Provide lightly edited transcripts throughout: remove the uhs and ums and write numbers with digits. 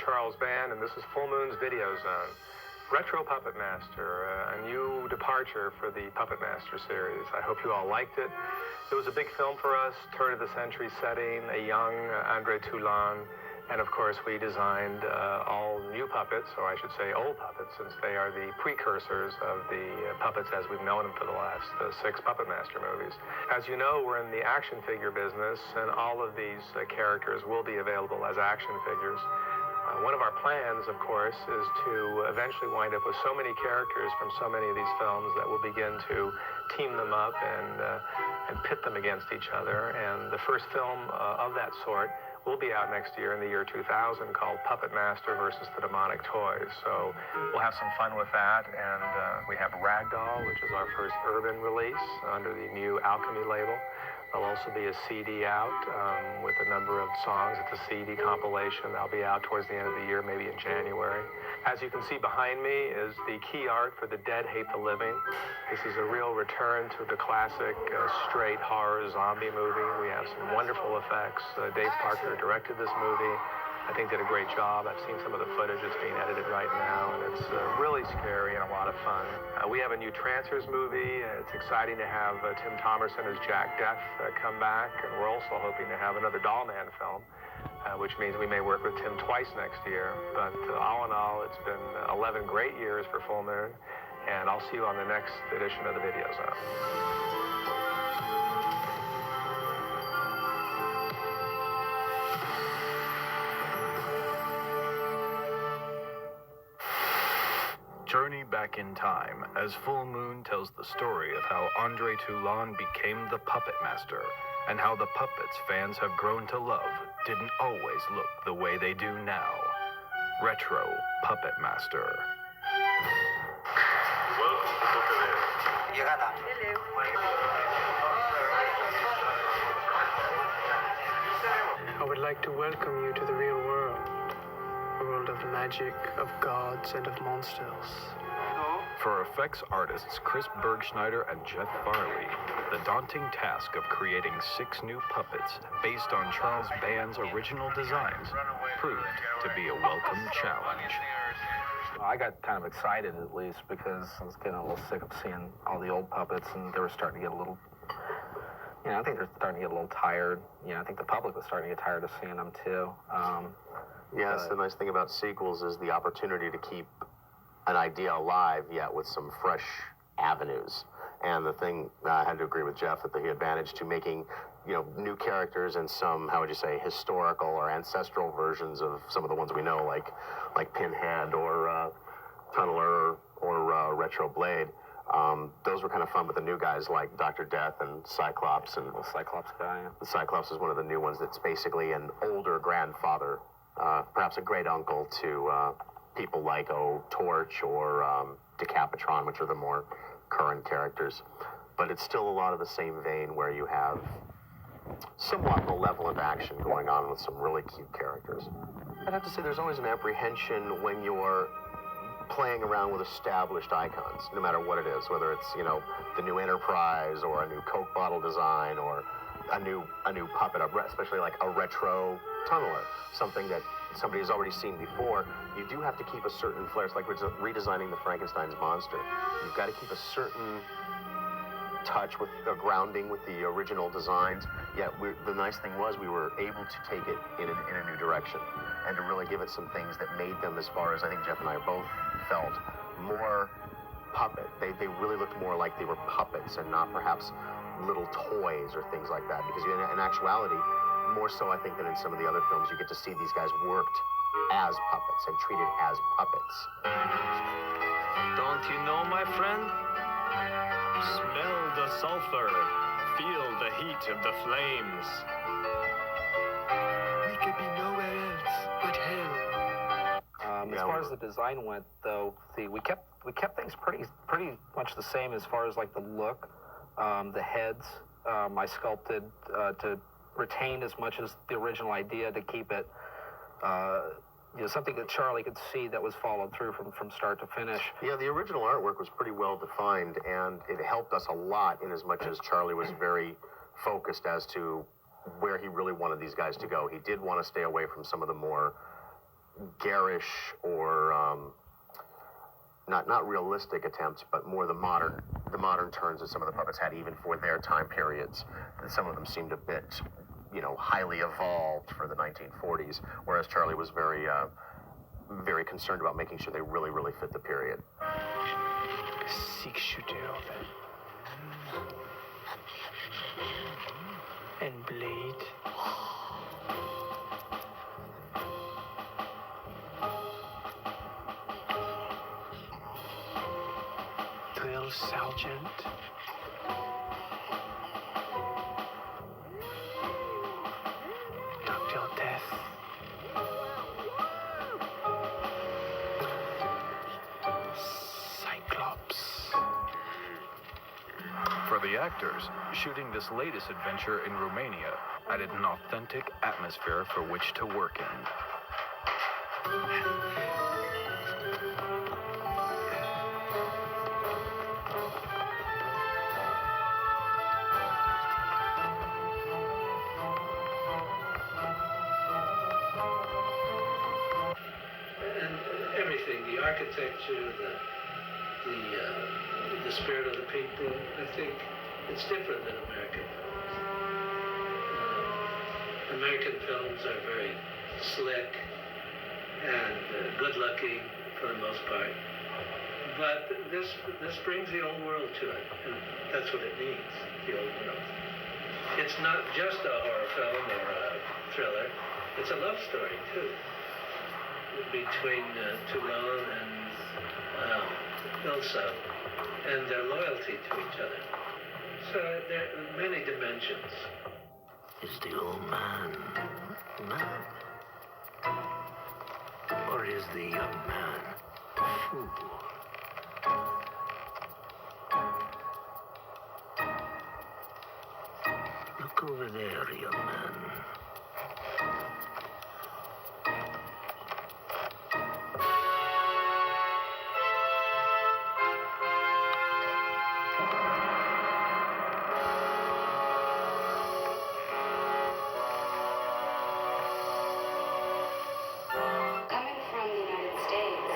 Charles Band, and this is Full Moon's Videozone. Retro Puppet Master, a new departure for the Puppet Master series. I hope you all liked it. It was a big film for us, turn of the century setting, a young Andre Toulon, and of course we designed all new puppets, or I should say old puppets, since they are the precursors of the puppets as we've known them for the last 6 Puppet Master movies. As you know, we're in the action figure business, and all of these characters will be available as action figures. One of our plans, of course, is to eventually wind up with so many characters from so many of these films that we'll begin to team them up and pit them against each other. And the first film of that sort will be out next year in the year 2000 called Puppet Master versus the Demonic Toys. So we'll have some fun with that. And we have Ragdoll, which is our first urban release under the new Alchemy label. There'll also be a CD out with a number of songs. It's a CD compilation. That'll be out towards the end of the year, maybe in January. As you can see behind me is the key art for The Dead Hate the Living. This is a real return to the classic straight horror zombie movie. We have some wonderful effects. Dave Parker directed this movie. I think did a great job. I've seen some of the footage that's being edited right now, and it's really scary and a lot of fun. We have a new Trancers movie. It's exciting to have Tim Thomerson as Jack Death come back, and we're also hoping to have another Dollman film, which means we may work with Tim twice next year. But all in all, it's been 11 great years for Full Moon, and I'll see you on the next edition of the Videozone. Journey back in time as Full Moon tells the story of how Andre Toulon became the Puppet Master and how the puppets fans have grown to love didn't always look the way they do now. Retro Puppet Master. Welcome to Bucharest. Llegada. I would like to welcome you to the real world. A world of magic, of gods, and of monsters. For effects artists Chris Bergschneider and Jeff Farley, the daunting task of creating 6 new puppets based on Charles Band's original designs proved to be a welcome challenge. I got kind of excited, at least, because I was getting a little sick of seeing all the old puppets, and they were starting to get a little, I think they're starting to get a little tired. I think the public was starting to get tired of seeing them, too. Yes, the nice thing about sequels is the opportunity to keep an idea alive, yet with some fresh avenues. And the thing, I had to agree with Jeff, that the advantage to making, new characters and some, how would you say, historical or ancestral versions of some of the ones we know, like Pinhead or Tunneler or Retro Blade. Those were kind of fun, but the new guys like Dr. Death and Cyclops, and The Cyclops guy. the Cyclops is one of the new ones that's basically an older grandfather, perhaps a great uncle to people like Torch or Decapitron, which are the more current characters. But it's still a lot of the same vein where you have somewhat malevolent action going on with some really cute characters. I'd have to say there's always an apprehension when you're playing around with established icons, no matter what it is, whether it's, the new Enterprise or a new Coke bottle design or a new puppet, especially like a retro tunneler, something that somebody has already seen before. You do have to keep a certain flair. It's like redesigning the Frankenstein's monster. You've got to keep a certain touch with the grounding with the original designs, yet the nice thing was we were able to take it in a new direction and to really give it some things that made them, as far as I think Jeff and I both felt, more puppet. They really looked more like they were puppets and not perhaps little toys or things like that, because in actuality, more so I think than in some of the other films, you get to see these guys worked as puppets and treated as puppets. Don't you know, my friend? Smell the sulfur. Feel the heat of the flames. We could be nowhere else but hell. As far as the design went, though, we kept things pretty much the same as far as like the look, the heads. I sculpted to retain as much as the original idea to keep it, something that Charlie could see that was followed through from start to finish. Yeah, the original artwork was pretty well defined, and it helped us a lot in as much as Charlie was very focused as to where he really wanted these guys to go. He did want to stay away from some of the more garish or not realistic attempts, but more the modern turns that some of the puppets had, even for their time periods. And some of them seemed a bit, highly evolved for the 1940s, whereas Charlie was very concerned about making sure they really, really fit the period. Six-shooter and blade. Drill sergeant. Dr. Death. Cyclops. For the actors, shooting this latest adventure in Romania added an authentic atmosphere for which to work in. And everything, the architecture, the spirit of the people, I think it's different than American films. American films are very slick and good-looking for the most part. But this brings the old world to it, and that's what it needs, the old world. It's not just a horror film or a thriller, it's a love story, too, between Toulon and Ilsa, and their loyalty to each other. So there are many dimensions. Is the old man mad? Or is the young man the fool? Look over there, young man. Coming from the United States,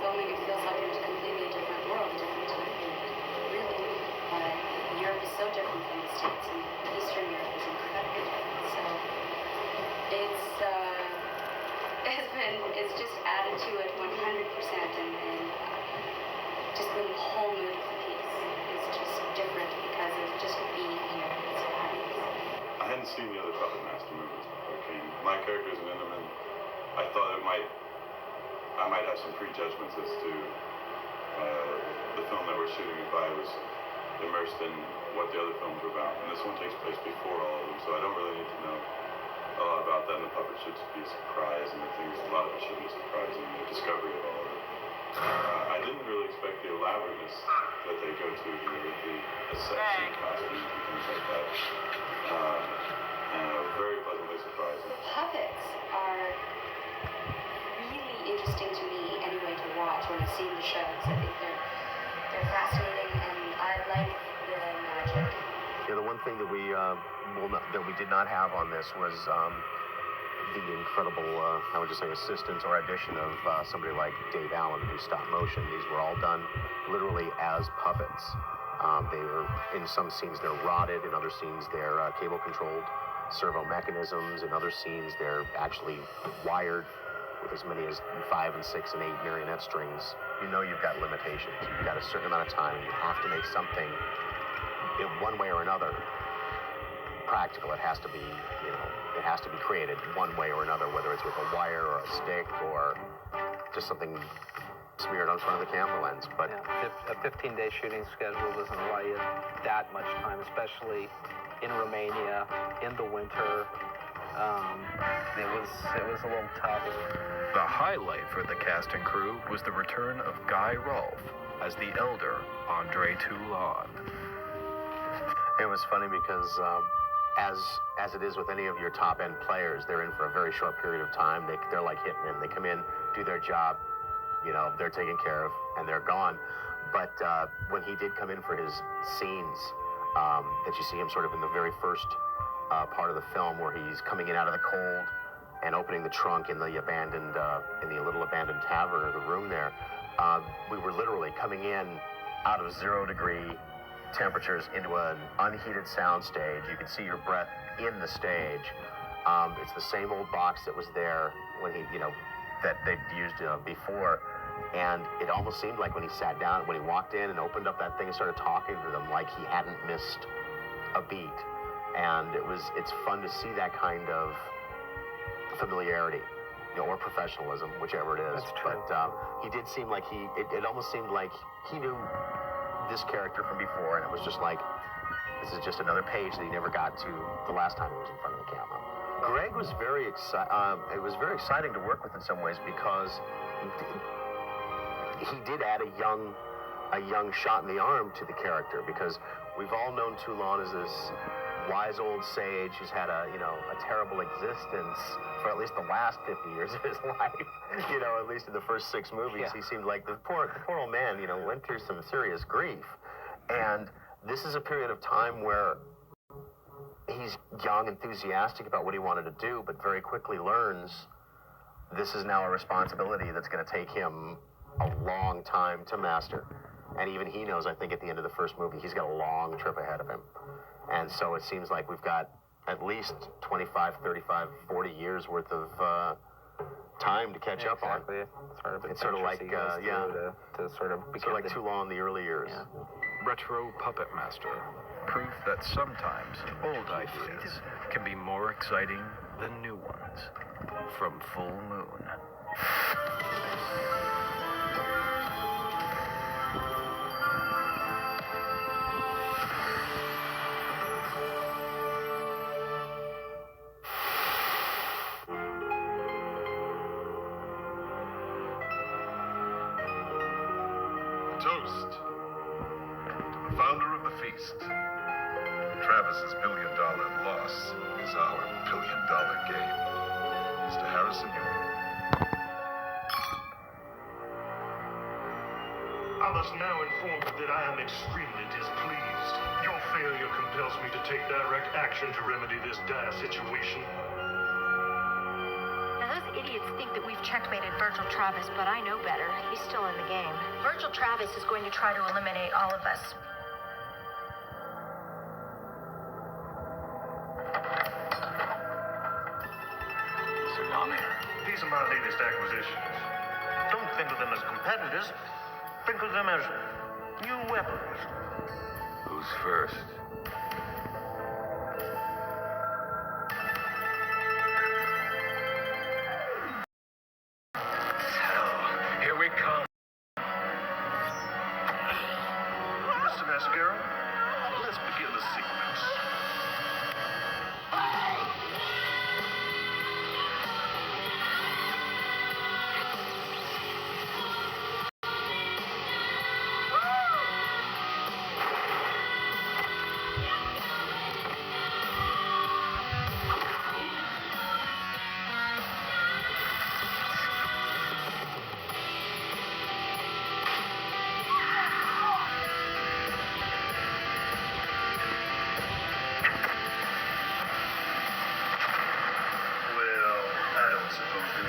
filming it feels like it's a completely different world, different time period, really. But Europe is so different from the States, and Eastern Europe is incredibly different. So it's just added to it 100%, and just the whole mood of the piece is just different because of just being here. It's fabulous. I hadn't seen the other Puppet Master movies before it came. My character isn't in them, and I thought I might have some prejudgments as to the film that we're shooting if I was immersed in what the other films were about. And this one takes place before all of them, so I don't really need to know a lot about that. And the puppet should be a surprise, and a lot of it should be a surprise in the discovery of all of it. I didn't really expect the elaborateness that they go to here with the sets and costumes and things like that. And I was very pleasantly surprised. Puppets are really interesting to me anyway to watch when I've seen the shows. I think they're fascinating, and I like the magic. Yeah, the one thing that we did not have on this was the incredible, I would just say, assistance or addition of somebody like Dave Allen, who stop motion. These were all done literally as puppets. They were, in some scenes, they're rotted. In other scenes, they're cable-controlled servo mechanisms. In other scenes, they're actually wired with as many as 5 and 6 and 8 marionette strings. You know you've got limitations. You've got a certain amount of time, and you have to make something in one way or another practical. It has to be, it has to be created one way or another, whether it's with a wire or a stick or just something smeared on front of the camera lens. But a 15-day shooting schedule doesn't allow you that much time, especially in Romania in the winter. It was a little tough. The highlight for the cast and crew was the return of Guy Rolfe as the elder Andre Toulon. it was funny because as it is with any of your top-end players, they're in for a very short period of time. They're like hitmen. They come in, do their job, they're taken care of, and they're gone. But when he did come in for his scenes, that you see him sort of in the very first part of the film where he's coming in out of the cold, and opening the trunk in the little abandoned tavern or the room there, we were literally coming in out of 0-degree temperatures into an unheated sound stage. You could see your breath in the stage. It's the same old box that was there when that they'd used before. And it almost seemed like when he sat down, when he walked in and opened up that thing and started talking to them, like he hadn't missed a beat. And it's fun to see that kind of familiarity, or professionalism, whichever it is. That's true. But he did seem like it almost seemed like he knew this character from before, and it was just like, this is just another page that he never got to the last time he was in front of the camera. Greg was very it was very exciting to work with in some ways, because he did add a young shot in the arm to the character, because we've all known Toulon as this wise old sage who's had a terrible existence for at least the last 50 years of his life. At least in the first 6 movies, he seemed like the poor old man, went through some serious grief. And this is a period of time where he's young, enthusiastic about what he wanted to do, but very quickly learns this is now a responsibility that's going to take him a long time to master. And even he knows, I think, at the end of the first movie, he's got a long trip ahead of him. And so it seems like we've got at least 25, 35, 40 years worth of time to catch up on. It's sort of like, to sort of become like Toulon in the early years. Yeah. Retro Puppet Master. Proof that sometimes old ideas can be more exciting than new ones. From Full Moon. Toast to the founder of the feast. Travis's $1 billion loss is our $1 billion gain. Mr. Harrison, I must now inform you that I am extremely displeased. Your failure compels me to take direct action to remedy this dire situation. Now, those idiots think that we've checkmated Virgil Travis, but I know better. He's still in the game. Virgil Travis is going to try to eliminate all of us. These are my latest acquisitions. Don't think of them as competitors. Think of them as new weapons. who's first? Here we come. Mr. Mascaro, let's begin the sequence.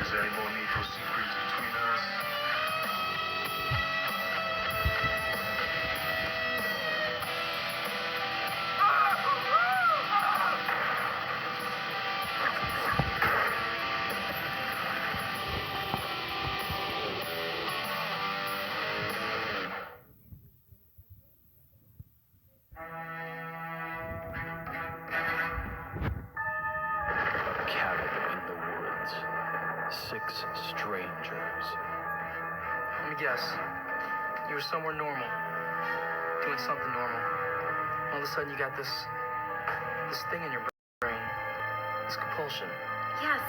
Is there any more need for secrets between us? A cabin in the woods. 6 strangers. Let me guess. You were somewhere normal. Doing something normal. All of a sudden you got this thing in your brain. This compulsion. Yes.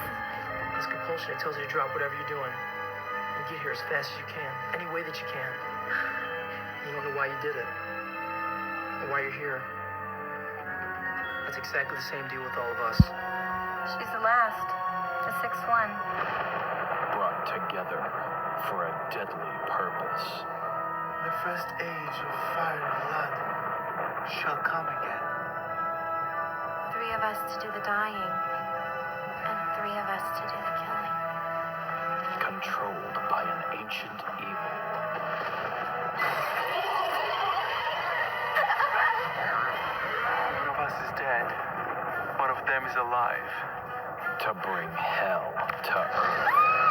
This compulsion, it tells you to drop whatever you're doing and get here as fast as you can. Any way that you can. You don't know why you did it. Or why you're here. That's exactly the same deal with all of us. She's the last. The 6th one. Brought together for a deadly purpose. The first age of fire and blood shall come again. 3 of us to do the dying, and 3 three of us to do the killing. Controlled by an ancient evil. One of us is dead. One of them is alive. To bring hell to Earth.